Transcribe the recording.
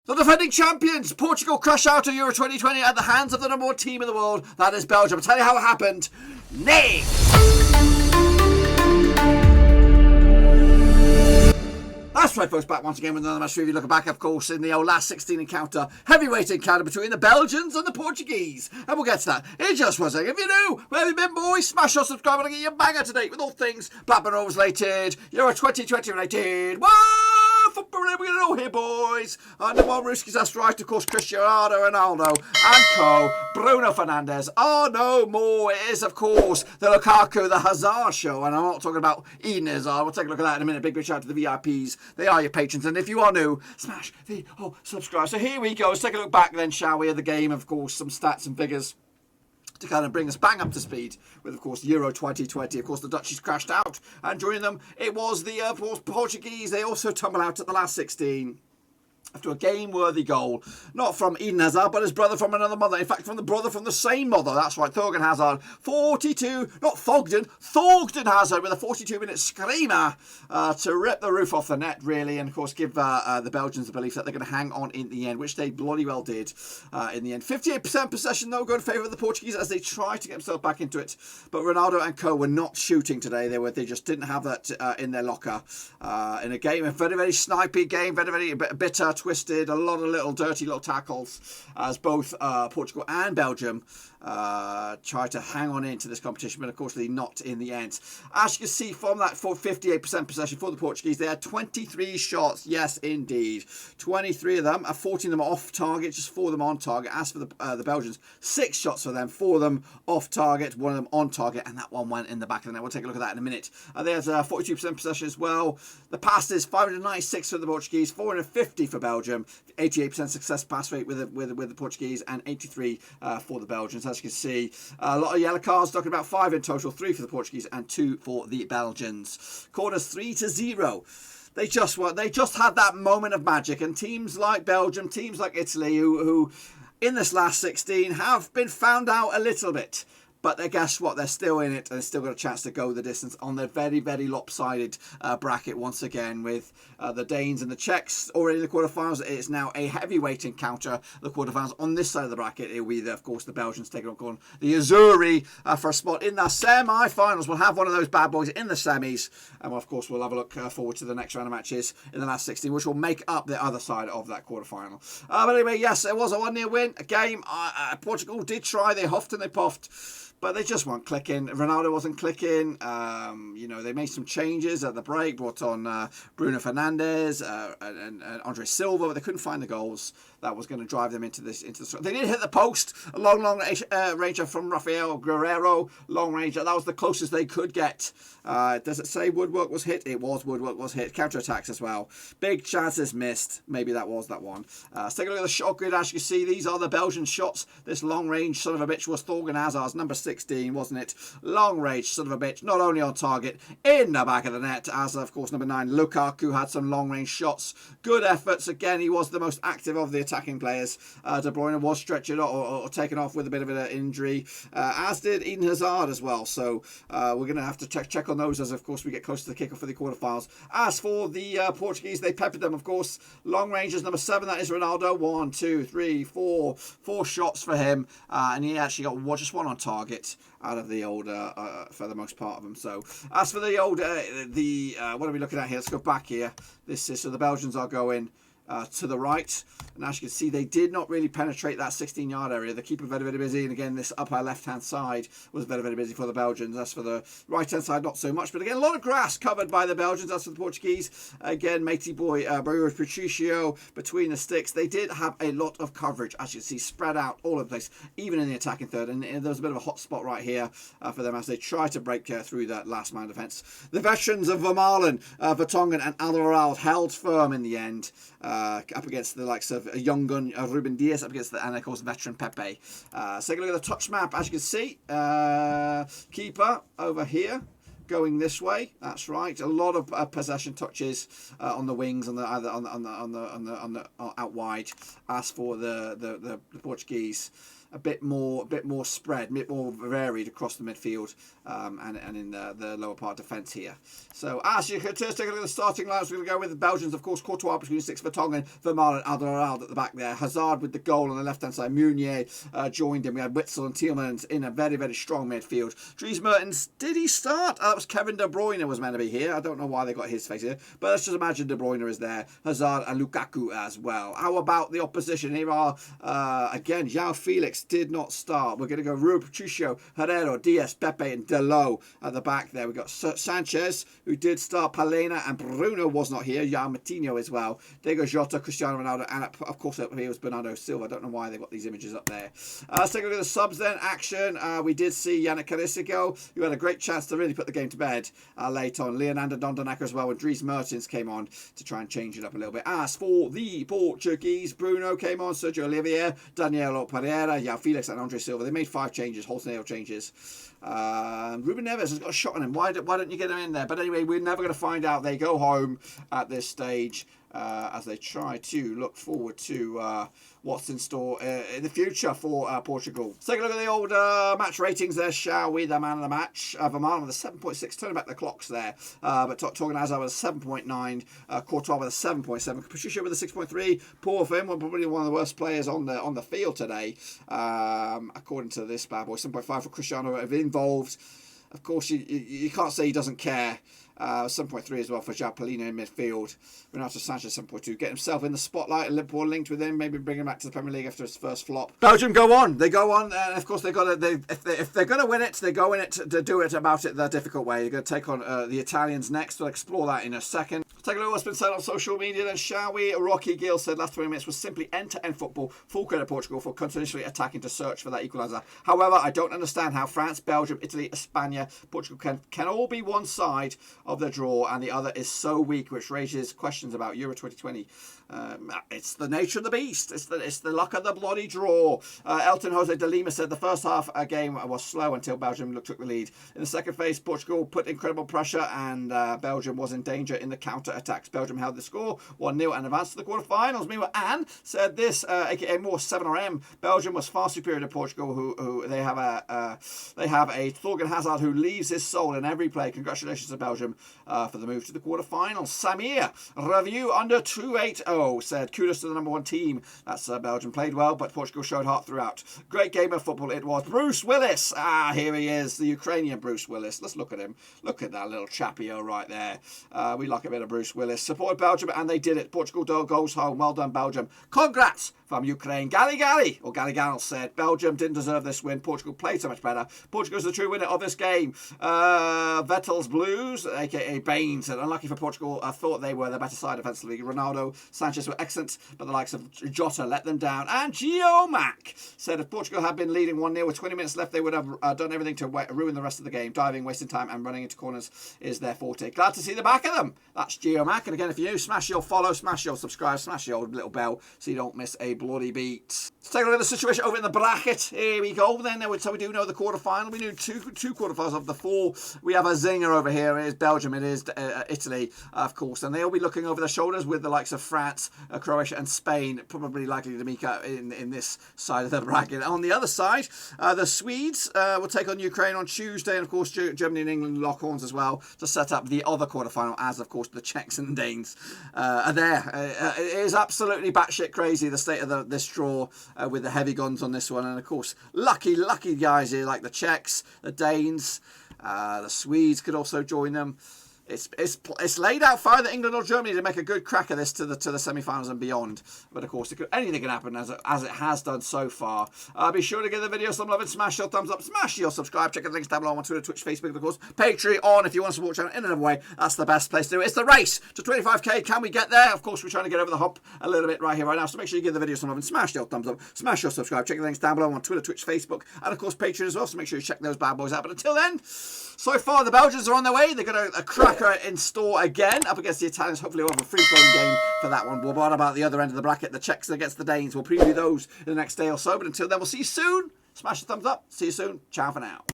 The defending champions, Portugal, crash out of Euro 2020 at the hands of the number 1 team in the world, that is Belgium. I'll tell you how it happened. Nay! That's right, folks, back once again with another match review. Looking back, of course, in the last 16 encounter, heavyweight encounter between the Belgians and the Portuguese. And we'll get to that in just one second. If you're new, where have you been, boys? Smash your subscribe and get your banger to date with all things Blackburn Rovers related, Euro 2020 related. Whoa! Football we're going to know here, boys. And the one Ruskies, that's right, of course, Cristiano Ronaldo and co. Bruno Fernandes. Oh, no more. It is, of course, the Lukaku, the Hazard show. And I'm not talking about Eden Hazard. We'll take a look at that in a minute. Big shout out to the VIPs. They are your patrons. And if you are new, smash the subscribe. So here we go. Let's take a look back then, shall we, at the game. Of course, some stats and figures to kind of bring us bang up to speed with, of course, Euro 2020. Of course, the Dutchies crashed out, and during them, it was the Portuguese. They also tumbled out at the last 16. After a game-worthy goal, not from Eden Hazard, but his brother from another mother. In fact, from the brother from the same mother. That's right, Thorgan Hazard. 42, not Thorgan Hazard with a 42-minute screamer to rip the roof off the net, really, and, of course, give the Belgians the belief that they're going to hang on in the end, which they bloody well did in the end. 58% possession, though, go in favour of the Portuguese as they try to get themselves back into it. But Ronaldo and co were not shooting today. They just didn't have that in their locker in a game. A very, very snipey game, very, very bitter, twisted, a lot of little dirty little tackles as both Portugal and Belgium try to hang on into this competition, but of course they not in the end. As you can see from that 58% possession for the Portuguese, they had 23 shots. Yes, indeed, 23 of them, 14 of them off target, just 4 of them on target. As for the Belgians, 6 shots for them, 4 of them off target, 1 of them on target, and that one went in the back of the net. We'll take a look at that in a minute. There's 42% possession as well. The passes, 596 for the Portuguese, 450 for Belgium, 88% success pass rate with the Portuguese, and 83 for the Belgians. As you can see, a lot of yellow cards, talking about 5 in total, 3 for the Portuguese and 2 for the Belgians. Corners 3-0. They just had that moment of magic, and teams like Belgium, teams like Italy, who in this last 16 have been found out a little bit. But guess what? They're still in it, and they've still got a chance to go the distance on their very, very lopsided bracket once again, with the Danes and the Czechs already in the quarterfinals. It's now a heavyweight encounter, the quarterfinals. On this side of the bracket, it will be, of course, the Belgians taking on the Azzurri for a spot in the semi-finals. We'll have one of those bad boys in the semis, and of course, we'll have a look forward to the next round of matches in the last 16, which will make up the other side of that quarterfinal. But anyway, yes, it was a 1-0 win. A game, Portugal did try. They huffed and they puffed, but they just weren't clicking. Ronaldo wasn't clicking. They made some changes at the break, brought on Bruno Fernandes and Andre Silva, but they couldn't find the goals that was going to drive them into the. They did hit the post, a long ranger from Rafael Guerreiro, long ranger. That was the closest they could get. Does it say Woodwork was hit? It was. Woodwork was hit. Counter-attacks as well. Big chances missed. Maybe that was that one. Let's take a look at the shot grid. As you can see, these are the Belgian shots. This long range son of a bitch was Thorgan Hazard's number 16, wasn't it? Long range son of a bitch, not only on target, in the back of the net, as of course number 9 Lukaku had some long range shots. Good efforts. Again, he was the most active of the attacking players. De Bruyne was stretched or taken off with a bit of an injury, as did Eden Hazard as well. So we're going to have to check on those as, of course, we get close to the kickoff for the quarterfinals. As for the Portuguese, they peppered them, of course. Long ranges, number 7, that is Ronaldo. 1, 2, 3, 4 shots for him, and he actually got just 1 on target out of the old, for the most part of them. So as for the old, what are we looking at here? Let's go back here. This is, so the Belgians are going to the right, and as you can see, they did not really penetrate that 16-yard area. The keeper very, very busy, and again, this upper left-hand side was very, very busy for the Belgians. As for the right-hand side, not so much, but again, a lot of grass covered by the Belgians. As for the Portuguese, again, matey boy Bruno Patricio between the sticks. They did have a lot of coverage, as you can see, spread out all over the place, even in the attacking third, and there was a bit of a hot spot right here for them as they try to break through that last man defence. The veterans of Vermaelen, Vertonghen and Alderweireld held firm in the end, up against the likes of a young gun Ruben Diaz, up against the, and of course, veteran Pepe. So take a look at the touch map. As you can see, keeper over here going this way. That's right. A lot of possession touches on the wings, on the out wide. As for the Portuguese, a bit more spread, a bit more varied across the midfield and in the lower part of defence here. So as you can just take a look at the starting lineups, we're going to go with the Belgians, of course. Courtois between 6, Vertonghen, Vermaelen, Alderweireld at the back there. Hazard with the goal on the left hand side. Meunier joined him. We had Witsel and Tielemans in a very, very strong midfield. Dries Mertens, did he start? That was Kevin De Bruyne was meant to be here. I don't know why they got his face here, but let's just imagine De Bruyne is there. Hazard and Lukaku as well. How about the opposition? Here are again, João Felix did not start. We're going to go Rui Patricio, Herrero, Diaz, Pepe and Delot at the back there. We've got Sanchez, who did start, Palena, and Bruno was not here. João Matinho as well. Diego Jota, Cristiano Ronaldo, and of course up here was Bernardo Silva. I don't know why they got these images up there. Let's take a look at the subs then. Action. We did see Yannick Carrasco, who had a great chance to really put the game to bed late on. Leonardo Dondonacker as well, when Dries Mertens came on to try and change it up a little bit. As for the Portuguese, Bruno came on, Sergio Olivier, Daniel Pereira, João Felix and Andre Silva. They made 5 changes, wholesale changes. Ruben Neves has got a shot on him. Why don't you get him in there? But anyway, we're never going to find out. They go home at this stage as they try to look forward to what's in store in the future for Portugal. Let's take a look at the old match ratings there, shall we? The man of the match, Vermaelen with a 7.6, turning back the clocks there. But Thorgan Hazard with a 7.9, Courtois with a 7.7, Patricio with a 6.3. Poor for him, probably one of the worst players on the field today, according to this bad boy. 7.5 for Cristiano involved. Of course, you can't say he doesn't care. 7.3 as well for João Palhinha in midfield. Renato Sanchez 7.2. Get himself in the spotlight. Liverpool linked with him. Maybe bring him back to the Premier League after his first flop. Belgium go on. They go on, and of course they got to. If they're going to win it, they go in it to do it about it the difficult way. You're going to take on the Italians next. We'll explore that in a second. Take a look at what's been said on social media then, shall we? Rocky Gill said last 20 minutes was simply end-to-end football. Full credit Portugal for continuously attacking to search for that equaliser. However, I don't understand how France, Belgium, Italy, España, Portugal can all be one side of the draw and the other is so weak, which raises questions about Euro 2020. It's the nature of the beast. It's the luck of the bloody draw. Elton Jose de Lima said the first half game was slow until Belgium took the lead. In the second phase, Portugal put incredible pressure and Belgium was in danger in the counter-attacks. Belgium held the score 1-0 and advanced to the quarter-finals. Meanwhile, Anne said this, aka more 7RM. Belgium was far superior to Portugal, who they have a Thorgan Hazard who leaves his soul in every play. Congratulations to Belgium for the move to the quarter-finals. Samir review under 280 said kudos to the number 1 team. That's Belgium played well, but Portugal showed heart throughout. Great game of football it was. Bruce Willis, here he is, the Ukrainian Bruce Willis. Let's look at him. Look at that little chappio right there. We like a bit of Bruce Willis. Supported Belgium and they did it. Portugal goes home. Well done, Belgium. Congrats from Ukraine. Galli said Belgium didn't deserve this win. Portugal played so much better. Portugal's the true winner of this game. Vettel's Blues, aka Bain, said unlucky for Portugal. I thought they were the better side offensively. Ronaldo, Sanchez were excellent, but the likes of Jota let them down. And Giomac said if Portugal had been leading 1-0 with 20 minutes left, they would have done everything to ruin the rest of the game. Diving, wasting time, and running into corners is their forte. Glad to see the back of them. That's Giomac. And again, if you're new, smash your follow, smash your subscribe, smash your little bell so you don't miss a bloody beat. Let's take a look at the situation over in the bracket. Here we go. Then so we do know the quarterfinal. We knew two quarterfinals of the 4. We have a zinger over here. It is Belgium. It is Italy, of course, and they'll be looking over their shoulders with the likes of France, Croatia, and Spain probably likely to meet in this side of the bracket. On the other side, the Swedes will take on Ukraine on Tuesday, and of course Germany and England lock horns as well to set up the other quarterfinal. As of course the Czechs and Danes are there. It is absolutely batshit crazy the state of this draw. With the heavy guns on this one, and of course lucky guys here like the Czechs, the Danes, the Swedes could also join them. It's laid out for either England or Germany to make a good crack of this to the semi-finals and beyond. But of course, anything can happen as it has done so far. Be sure to give the video some love and smash your thumbs up, smash your subscribe. Check the links down below on Twitter, Twitch, Facebook, and of course Patreon if you want to support the channel in another way. That's the best place to do it. It's the race to 25k. Can we get there? Of course, we're trying to get over the hump a little bit right here, right now. So make sure you give the video some love and smash your thumbs up, smash your subscribe. Check the links down below on Twitter, Twitch, Facebook, and of course Patreon as well. So make sure you check those bad boys out. But until then, so far the Belgians are on their way. They've got a cracker in store again up against the Italians. Hopefully we'll have a free-flowing game for that one. But what about the other end of the bracket, the Czechs against the Danes? We'll preview those in the next day or so. But until then, we'll see you soon. Smash the thumbs up. See you soon. Ciao for now.